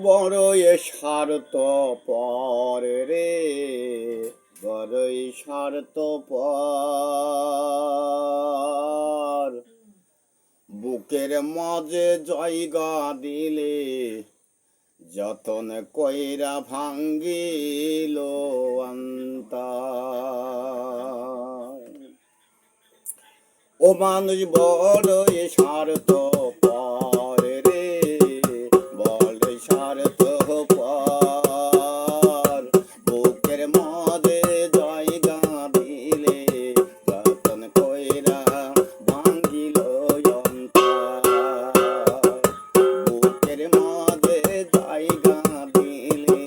বড়ই স্বার্থপর রে, বড়ই স্বার্থপর। বুকের মাঝে জায়গা দিলে যতন কইরা ভাঙ্গিল অন্তর। ও মানুষ বড়ই স্বার্থপর রে, বড়ই স্বার্থপর। বুকের মাঝে জায়গা দিলে যতন কইরা ভাঙ্গিল অন্তর। বুকের মাঝে জায়গা দিলে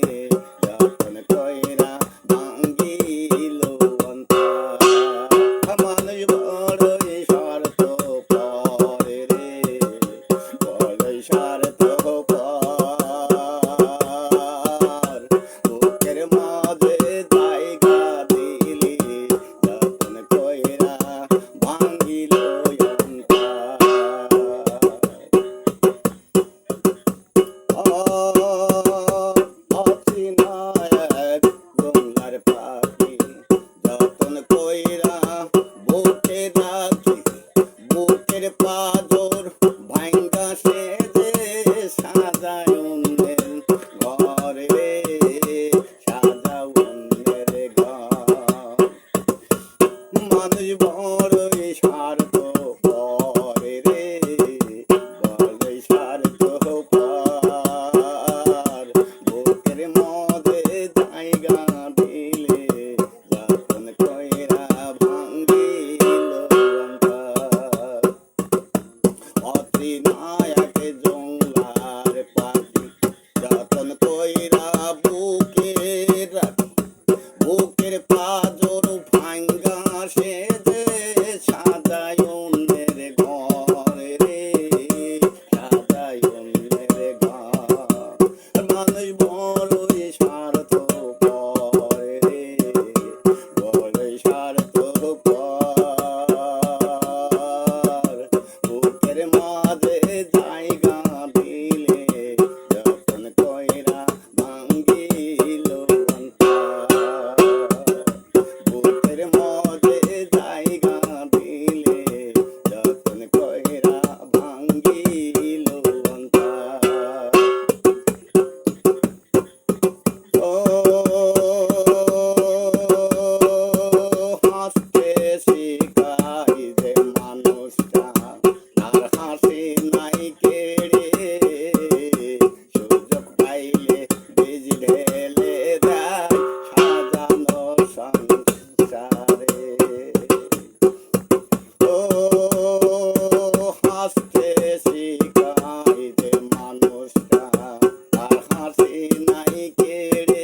যতন কইরা ভাঙ্গিল অন্তর। মানুষ বড়ই স্বার্থপর রে, বড়ই স্বার্থপর। বুকের মাঝে জায়গা দিলে যতন কইরা ভাঙ্গিল অন্তর। অচেনা এক জংলার পাখি যতন কইরা বুকে রাখি, বুকের পাঁজর ভাঙ্গা সে যে সাজায় অন্যের ঘর রে, সাজায় অন্যের ঘর। মানুষ বড়ই স্বার্থপর রে, বড়ই স্বার্থপর। বুকের মধ্যে জায়গা দিলে যতন কইরা ভাঙ্গিল অন্তর। অচেনা এক জংলার পাখি যতন কইরা বুকে রাখি, বুকের পাঁজর ভাঙ্গা সে যে সাজায় অন্যের ঘর রে, সাজায় অন্যের ঘর। মানুষ বড়ই স্বার্থপর রে, বড়ই স্বার্থপর। বুকের মাঝে জায়গা দিলে যতন কইরা ভাঙ্গিল অন্তর। বুকের মাঝে জায়গা দিলে যতন কইরা ভাঙ্গিল অন্তর। ও হাসতে শিখাই যে মানুষটা, আর হাসি নাই কেড়ে। সুযোগ পাইলে বীজ ঢেলে দেয় সাজানো সংসারে। ও হাসতে শিখাই যে মানুষটা, আর হাসি নাই কেড়ে।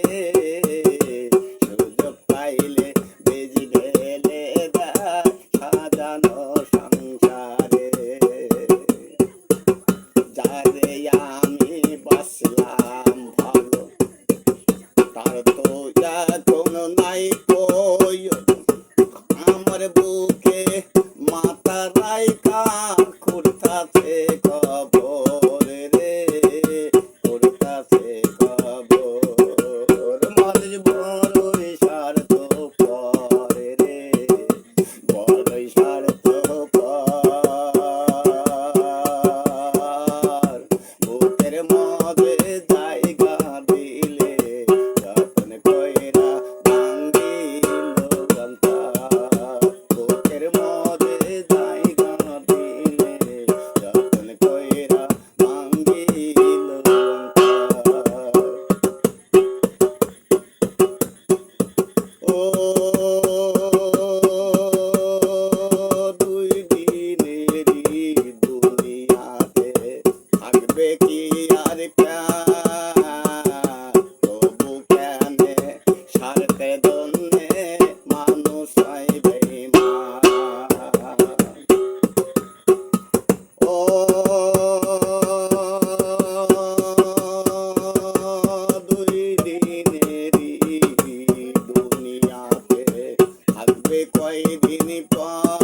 সুযোগ পাইলে বীজ ঢেলে দেয় সাজানো সংসারে। যারে আমি বাসলাম ভালো, তার তো এখন নাই কই। আমার বুকে মাথা রাইখা করতাছে খবর রে, করতাছে খবর। মানুষ বড়ই স্বার্থপর রে, বড়ই স্বার্থপর। বুকের মাঝে জায়গা দিলে যতন কইরা ভাঙ্গিল অন্তর। বুকের মাঝে জায়গা দিলে যতন কইরা ভাঙ্গিল অন্তর। ও দুই দিনেরই দুনিয়াতে থাকবে কি আর প্যার। তবু কেনে স্বার্থের জন্যে মানুষ হয় বেঈমান। ও দুই দিনেরই দুনিয়াতে থাকবে কয়দিন পর।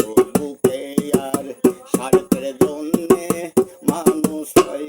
তবু কে আর স্বার্থের জন্যে মানুষ হয়